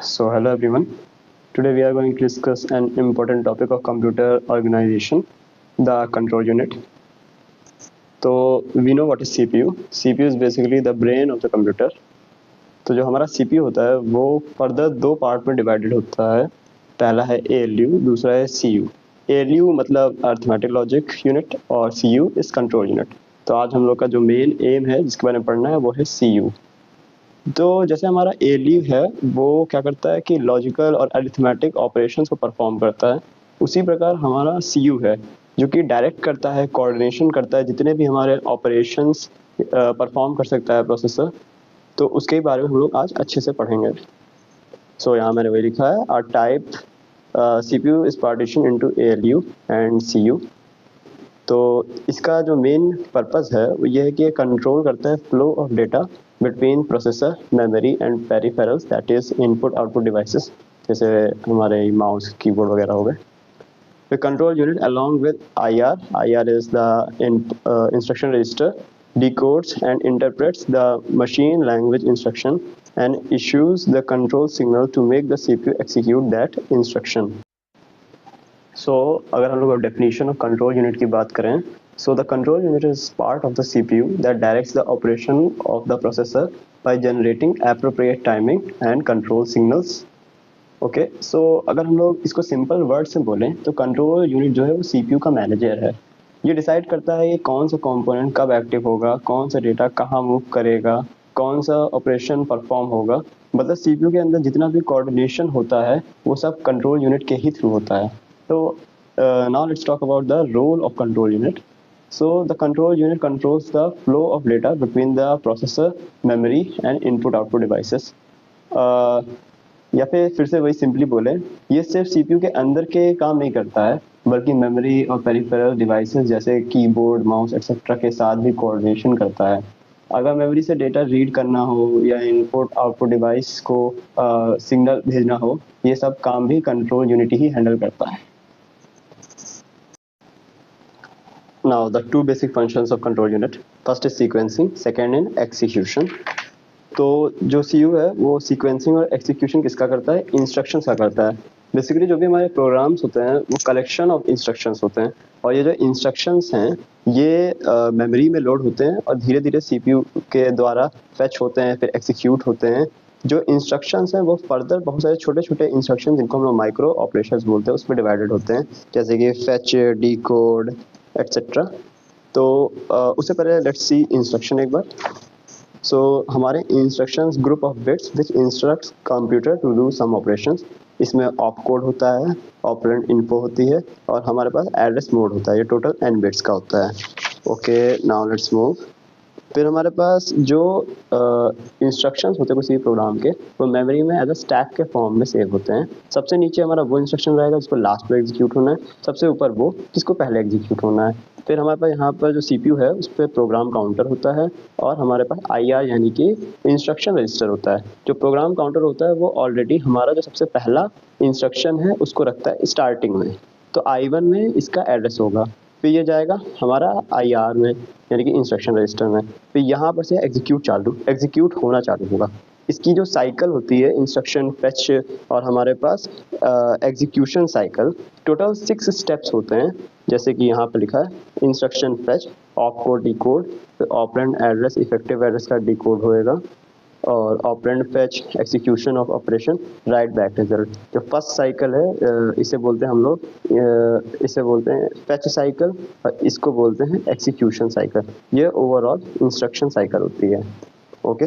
So, hello everyone. Today we are going to discuss an important topic of computer organization, the control unit. So, we know what is CPU. CPU is basically the brain of the computer. तो जो हमारा CPU होता है वो further दो part में divided होता है. पहला है ALU, दूसरा है CU. ALU मतलब अर्थमेटिक लॉजिक यूनिट और CU इज कंट्रोल यूनिट. तो आज हम लोग का जो मेन एम है जिसके बारे में पढ़ना है वो है CU. तो जैसे हमारा ALU है वो क्या करता है कि लॉजिकल और अरिथमेटिक ऑपरेशंस को परफॉर्म करता है. उसी प्रकार हमारा CU है जो कि डायरेक्ट करता है, कोऑर्डिनेशन करता है जितने भी हमारे ऑपरेशंस परफॉर्म कर सकता है प्रोसेसर. तो उसके बारे में हम लोग आज अच्छे से पढ़ेंगे. सो यहाँ मैंने वही लिखा है, are type CPU is partition into ALU and CU. तो इसका जो मेन पर्पस है वो ये है कि ये कंट्रोल करता है flow of data between processor, memory and peripherals, that is input output devices, जैसे हमारे माउस, कीबोर्ड वगैरह हो गए. The control unit along with IR is the instruction register, decodes and interprets the machine language instruction and issues the control signal to make the CPU execute that instruction. So, अगर हम लोग definition of control unit की बात करें, so the control unit is part of the CPU that directs the operation of the processor by generating appropriate timing and control signals. Okay, so अगर हम लोग इसको सिंपल वर्ड से बोलें तो कंट्रोल यूनिट जो है वो CPU का मैनेजर है. ये डिसाइड करता है कि कौन सा कंपोनेंट कब एक्टिव होगा, कौन सा डेटा कहाँ मूव करेगा, कौन सा ऑपरेशन परफॉर्म होगा. मतलब CPU के अंदर जितना भी कोऑर्डिनेशन होता है वो सब कंट्रोल यूनिट के ही थ्रू होता है. तो now let's talk about the role of control unit. So the control unit controls the flow of data between the processor, memory and input output devices. या फिर से वही सिंपली बोले, ये सिर्फ CPU के अंदर के काम नहीं करता है बल्कि मेमोरी और पेरिफेरल डिवाइसेस जैसे कीबोर्ड, माउस एक्सेट्रा के साथ भी कोऑर्डिनेशन करता है. अगर मेमोरी से डेटा रीड करना हो या इनपुट आउटपुट डिवाइस को सिग्नल भेजना हो, ये सब काम भी कंट्रोल यूनिट ही हैंडल करता है. Now the two basic functions of control unit, first is sequencing, second in execution. तो जो CU है वो सीक्वेंसिंग और एक्सिक्यूशन किसका करता है? इंस्ट्रक्शंस का करता है. बेसिकली जो भी हमारे प्रोग्राम्स होते हैं वो कलेक्शन ऑफ इंस्ट्रक्शंस होते हैं और ये जो इंस्ट्रक्शंस हैं ये मेमोरी में लोड होते हैं और धीरे धीरे CPU के द्वारा फैच होते हैं, फिर एक्सिक्यूट होते हैं. जो इंस्ट्रक्शंस हैं वो फर्दर बहुत सारे छोटे छोटे इंस्ट्रक्शन जिनको हम लोग माइक्रो ऑपरेशंस बोलते हैं उसमें डिवाइडेड होते हैं, जैसे कि फैच, डीकोड एक्सेट्रा. तो उससे पहले लेट्स सी इंस्ट्रक्शन एक बार. So हमारे instructions group of bits which instructs computer to do some operations. इसमें opcode होता है, operand info होती है और हमारे पास address mode होता है. ये टोटल n bits का होता है. Okay, now let's move. फिर हमारे पास जो इंस्ट्रक्शंस होते हैं किसी प्रोग्राम के वो मेमोरी में एज अ स्टैक के फॉर्म में सेव होते हैं. सबसे नीचे हमारा वो इंस्ट्रक्शन रहेगा जिसको लास्ट में एग्जीक्यूट होना है, सबसे ऊपर वो जिसको पहले एग्जीक्यूट होना है. फिर हमारे पास यहाँ पर जो CPU है उस पर प्रोग्राम काउंटर होता है और हमारे पास IR यानी कि इंस्ट्रक्शन रजिस्टर होता है. जो प्रोग्राम काउंटर होता है वो ऑलरेडी हमारा जो सबसे पहला इंस्ट्रक्शन है उसको रखता है स्टार्टिंग में. तो I1 में इसका एड्रेस होगा, फिर ये जाएगा हमारा IR में यानी कि इंस्ट्रक्शन रजिस्टर में, फिर यहाँ पर से एग्जीक्यूट होना चालू होगा. इसकी जो साइकिल होती है इंस्ट्रक्शन फेच और हमारे पास एग्जीक्यूशन साइकिल, टोटल 6 स्टेप्स होते हैं. जैसे कि यहाँ पर लिखा है इंस्ट्रक्शन फेच, ऑपकोड, डीकोड, फिर ऑपरेंड एड्रेस, इफेक्टिव एड्रेस का डीकोड होएगा और operand fetch, execution of operation, right back result. जो फर्स्ट साइकिल है इसे बोलते हैं हम लोग, इसे बोलते हैं फेच साइकिल और इसको बोलते हैं एक्सिक्यूशन साइकिल. ये ओवरऑल इंस्ट्रक्शन साइकिल होती है. ओके,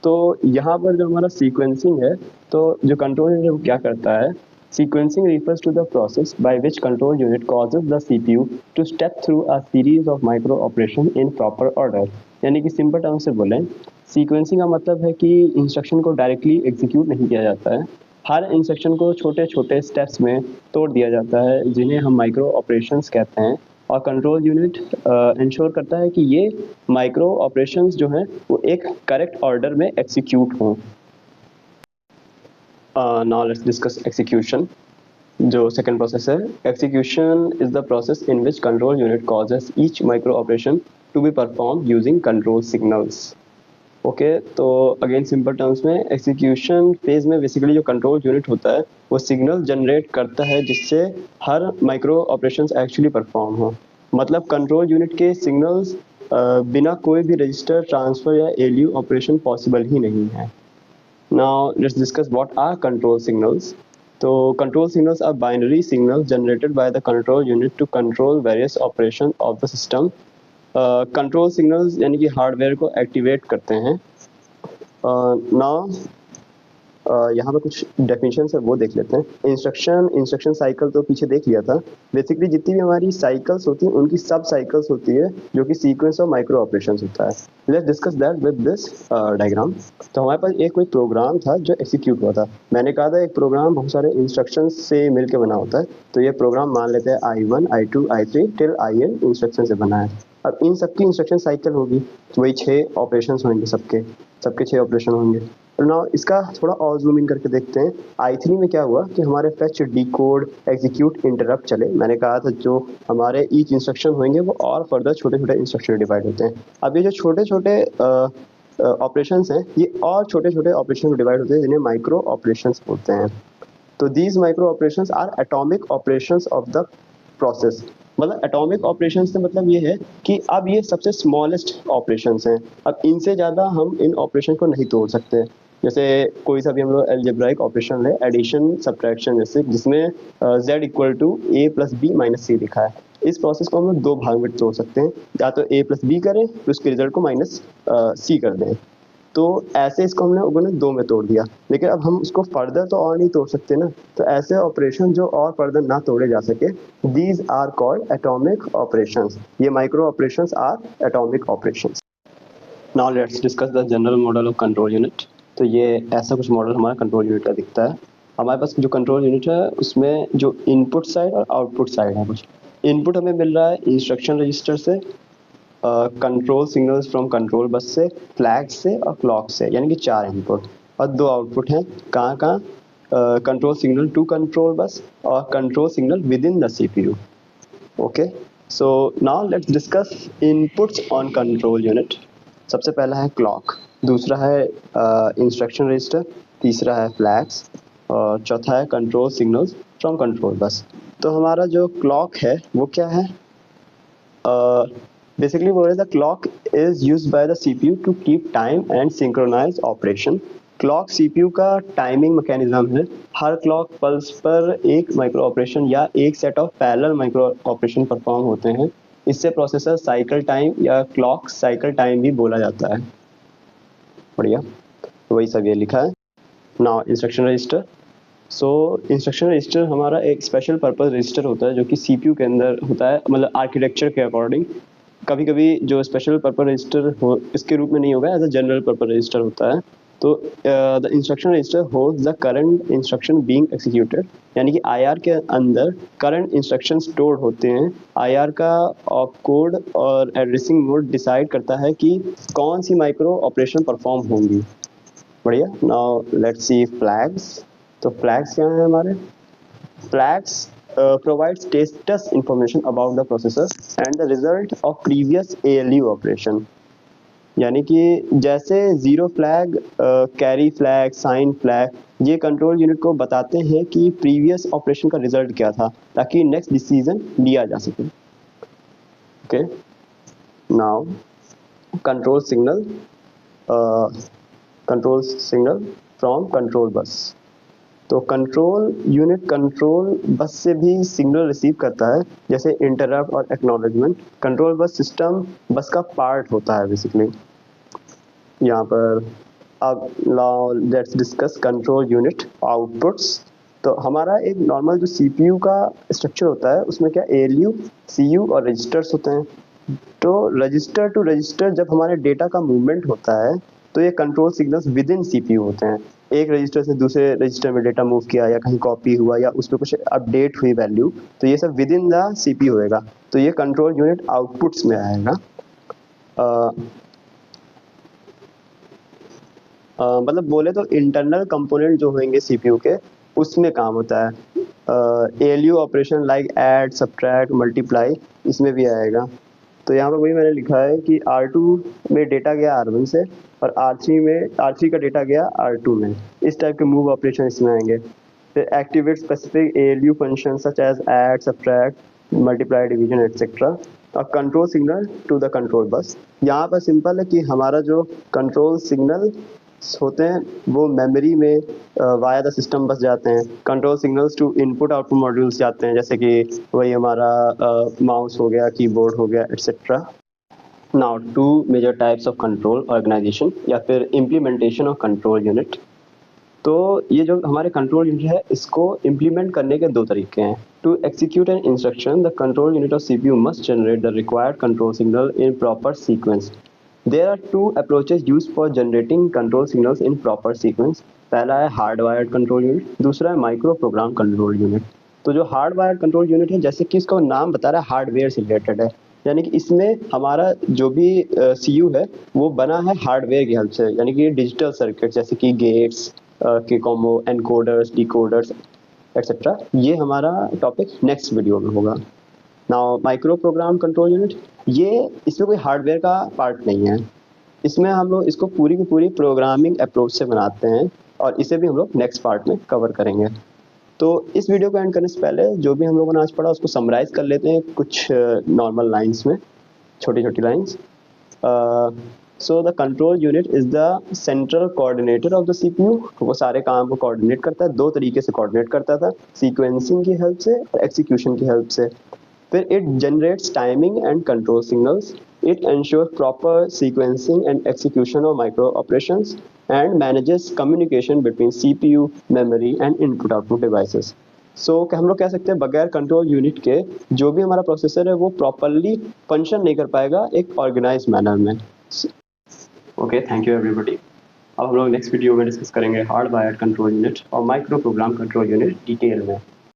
तो यहाँ पर जो हमारा सीक्वेंसिंग है, तो जो कंट्रोल यूनिट वो क्या करता है? Sequencing refers to the process by which control unit causes the CPU to step through a series of micro operations in proper order. यानी कि सिंपल टर्म से बोलें, सीक्वेंसिंग का मतलब है कि इंस्ट्रक्शन को डायरेक्टली एग्जीक्यूट नहीं किया जाता है. हर इंस्ट्रक्शन को छोटे छोटे स्टेप्स में तोड़ दिया जाता है जिन्हें हम माइक्रो ऑपरेशंस कहते हैं और कंट्रोल यूनिट इंश्योर करता है कि ये माइक्रो ऑपरेशंस जो हैं वो एक करेक्ट ऑर्डर में एग्जीक्यूट हों. Now let's discuss execution. जो second process है, execution is the process in which control unit causes each micro operation to be performed using control signals. Okay, तो अगेन सिंपल टर्म्स में execution phase में basically जो control unit होता है वो signal generate करता है जिससे हर माइक्रो ऑपरेशंस एक्चुअली परफॉर्म हो। मतलब कंट्रोल यूनिट के सिग्नल्स बिना कोई भी रजिस्टर ट्रांसफर या एलयू ऑपरेशन पॉसिबल ही नहीं है। Now let's discuss what are control signals. तो control signals are binary signals generated by the control unit to control various operation of the system. Control signals यानी कि hardware को activate करते हैं। Now यहाँ पे कुछ डेफिनेशन है वो देख लेते हैं। इंस्ट्रक्शन साइकिल तो पीछे देख लिया था। बेसिकली जितनी भी हमारी साइकिल्स होती हैं उनकी सब साइकिल्स होती है जो कि सीक्वेंस ऑफ माइक्रो ऑपरेशंस होता है। Let's discuss that with this diagram. तो हमारे पास एक कोई प्रोग्राम था जो एग्जीक्यूट हुआ था। मैंने कहा था एक प्रोग्राम बहुत सारे इंस्ट्रक्शन से मिलकर बना होता है। तो ये प्रोग्राम मान लेते हैं I1 I2 I3 till IN instruction से बना है। अब इन सबकी इंस्ट्रक्शन साइकिल होगी, वही 6 ऑपरेशंस होंगे, सबके 6 ऑपरेशन होंगे। नाउ इसका थोड़ा और जूम इन करके देखते हैं। I3 में क्या हुआ कि हमारे फेच, डिकोड, एग्जीक्यूट, इंटरप्ट चले। मैंने कहा था जो हमारे ईच इंस्ट्रक्शन होंगे वो और फर्दर छोटे छोटे इंस्ट्रक्शन डिवाइड होते हैं। अब ये जो छोटे छोटे ऑपरेशंस हैं ये और छोटे छोटे ऑपरेशन डिवाइड होते हैं जिन्हें माइक्रो ऑपरेशंस बोलते हैं। तो these micro operations are atomic operations of the process. मतलब एटॉमिक ऑपरेशंस से मतलब ये है कि अब ये सबसे स्मॉलेस्ट ऑपरेशंस हैं। अब इनसे ज़्यादा हम इन ऑपरेशन को नहीं तोड़ सकते। जैसे कोई सा भी हम लोग अलजेब्राइक ऑपरेशन है, एडिशन सब्ट्रैक्शन जैसे, जिसमें z equal to a plus B minus C लिखा है। इस प्रोसेस को हम लोग 2 भाग में तोड़ सकते हैं, या तो a प्लस बी करें तो उसके रिजल्ट को माइनस सी कर दें। तो ऐसे इसको हमने 2 में तोड़ दिया। लेकिन अब हम उसको फर्दर तो और नहीं तोड़ सकते ना। तो ऐसे ऑपरेशन जो और फर्दर ना तोड़े जा सके, these are called atomic operations. ये micro operations are atomic operations. Now let's discuss the general model of control unit. तो ये ऐसा कुछ मॉडल हमारा कंट्रोल यूनिट का दिखता है। हमारे पास जो कंट्रोल यूनिट है उसमें जो इनपुट साइड और आउटपुट साइड है। कुछ इनपुट हमें मिल रहा है इंस्ट्रक्शन रजिस्टर से, control signals from control bus से, फ्लैग से और क्लॉक से, यानी कि 4 इनपुट और 2 आउटपुट हैं। कहाँ control signal to control bus और control signal with in the CPU। Okay, so now let's discuss inputs on control unit. सबसे पहला है क्लॉक, दूसरा है इंस्ट्रक्शन रजिस्टर, तीसरा है फ्लैग्स और चौथा है control signals from control bus. तो हमारा जो क्लॉक है वो क्या है? बेसिकली बोल रहे the clock is used by the CPU to keep time and synchronize operation. Clock CPU का टाइमिंग मैकेनिज्म है। हर क्लॉक पल्स पर एक माइक्रो ऑपरेशन या एक set of parallel micro operation perform होते हैं। इससे प्रोसेसर साइकिल टाइम या क्लॉक साइकिल टाइम भी बोला जाता है। बढ़िया, वही सब ये लिखा है। Now instruction register. So instruction register हमारा एक स्पेशल पर्पस रजिस्टर होता है जो कि CPU के अंदर होता है, मतलब आर्किटेक्चर के अकॉर्डिंग। कभी कभी जो स्पेशल पर्पस रजिस्टर हो इसके रूप में नहीं होगा, as a general purpose register होता है। तो the instruction register holds the current instruction being executed, यानी कि IR के अंदर करंट इंस्ट्रक्शन स्टोर्ड होते हैं। IR का ऑप कोड और एड्रेसिंग मोड डिसाइड करता है कि कौन सी माइक्रो ऑपरेशन परफॉर्म होंगी। बढ़िया, नाउ लेट्स सी फ्लैग्स। तो फ्लैग्स क्या हैं हमारे? Flags provides status information about the processor and the result of previous ALU operation। यानी कि जैसे 0 flag, carry flag, sign flag ये कंट्रोल यूनिट को बताते हैं कि प्रीवियस ऑपरेशन का रिजल्ट क्या था, ताकि नेक्स्ट डिसीजन लिया जा सके। Okay, now control signal from control bus. तो कंट्रोल यूनिट कंट्रोल बस से भी सिग्नल रिसीव करता है, जैसे इंटरप्ट और एक्नॉलेजमेंट। कंट्रोल बस सिस्टम बस का पार्ट होता है बेसिकली यहाँ पर। अब now let's discuss control unit outputs. तो हमारा एक नॉर्मल जो CPU का स्ट्रक्चर होता है उसमें क्या ALU, CU और रजिस्टर्स होते हैं। तो रजिस्टर टू रजिस्टर जब हमारे डेटा का मूवमेंट होता है तो ये control signals with in CPU होते हैं। एक रजिस्टर से दूसरे रजिस्टर में डेटा मूव किया या कहीं कॉपी हुआ या उस पर कुछ अपडेट हुई वैल्यू, तो ये सब विद इन द CPU होएगा। तो ये कंट्रोल यूनिट आउटपुट्स में आएगा। मतलब बोले तो इंटरनल कंपोनेंट जो होंगे CPU के उसमें काम होता है। ALU operation like add, subtract, multiply इसमें भी आएगा। तो यहाँ पर वही मैंने लिखा है कि R2 में डेटा गया R1 से, और R3 का डेटा गया R2 में। इस टाइप के मूव ऑपरेशन इसमें आएंगे। फिर activate specific ALU function such as add, subtract, multiply, division etcetera और control signal to the control bus. यहाँ पर सिंपल है कि हमारा जो कंट्रोल सिग्नल होते हैं वो मेमोरी में वाया द सिस्टम बस जाते हैं। Control signals to input output modules जाते हैं, जैसे कि वही हमारा माउस हो गया, कीबोर्ड हो गया, etcetera. Now two major types of control organization या फिर इम्प्लीमेंटेशन ऑफ कंट्रोल यूनिट। तो ये जो हमारे कंट्रोल यूनिट है इसको इम्प्लीमेंट करने के दो तरीके हैं। To execute an instruction the control unit of CPU must generate the required control signal in proper sequence. There are two approaches used for generating control signals in proper sequence. पहला है hard wired control unit, दूसरा है micro program control unit. तो जो hard wired control unit है, जैसे कि इसका नाम बता रहा है हार्डवेयर से रिलेटेड है, यानी कि इसमें हमारा जो भी CPU है वो बना है हार्डवेयर की हेल्प से, यानी कि डिजिटल सर्किट जैसे कि गेट्स के कॉम्बो, एनकोडर्स, डिकोडर्स एक्सेट्रा। ये हमारा टॉपिक नेक्स्ट वीडियो में होगा। Now micro program control unit, ये इसमें कोई हार्डवेयर का पार्ट नहीं है। इसमें हम लोग इसको पूरी की पूरी प्रोग्रामिंग अप्रोच से बनाते हैं और इसे भी हम लोग नेक्स्ट पार्ट में कवर करेंगे। तो इस वीडियो को एंड करने से पहले जो भी हम लोगों ने आज पढ़ा उसको समराइज कर लेते हैं कुछ नॉर्मल लाइंस में, छोटी छोटी lines. So the control unit is the central coordinator of the CPU। वो सारे काम को कोऑर्डिनेट करता है, दो तरीके से कोऑर्डिनेट करता था, सीक्वेंसिंग की हेल्प से और एक्सिक्यूशन की हेल्प से। फिर it generates timing and control signals, it ensures proper sequencing and execution of micro operations and manages communication between CPU, memory and input output devices. So हम लोग कह सकते हैं बगैर कंट्रोल यूनिट के जो भी हमारा प्रोसेसर है वो प्रॉपरली फंक्शन नहीं कर पाएगा एक ऑर्गेनाइज मैनर में। Okay, thank you everybody. अब हम लोग नेक्स्ट वीडियो में डिस्कस करेंगे हार्ड वायर्ड कंट्रोल यूनिट और micro program control unit detail में।